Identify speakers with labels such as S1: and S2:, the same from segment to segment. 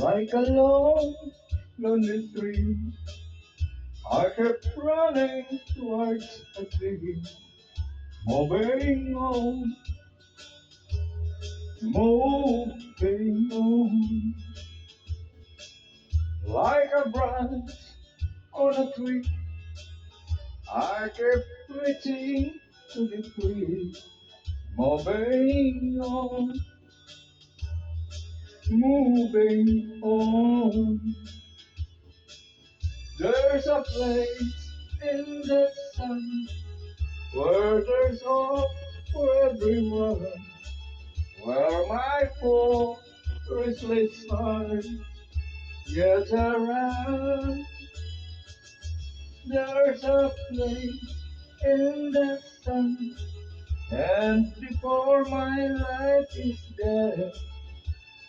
S1: Like a long, lonely tree, I kept running towards a tree, moving on, moving on. Like a branch on a tree, I kept reaching to the tree, moving on, moving on. There's a place in the sun where there's hope for everyone, where my poor restless heart gets around. There's a place in the sun, and before my life is dead,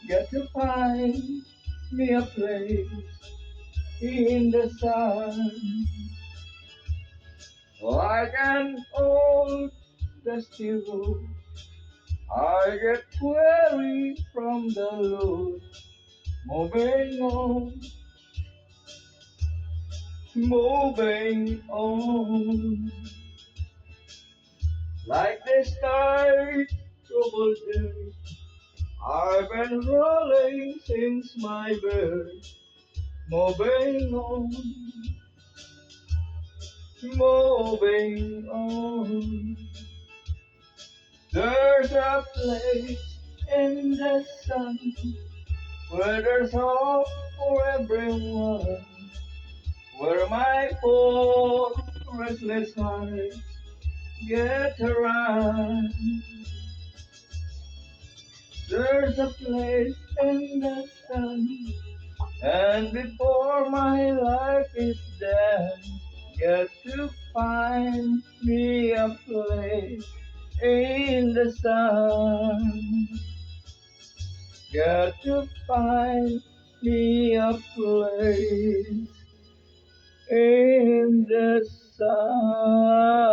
S1: get to find me a place in the sun. Like an old dusty road, I get weary from the load, moving on, moving on. Like the start troubled day, I've been rolling since my birth, moving on, moving on. There's a place in the sun where there's hope for everyone, where my poor restless heart get around. There's a place in the sun, and before my life is dead, get to find me a place in the sun. Get to find me a place in the sun.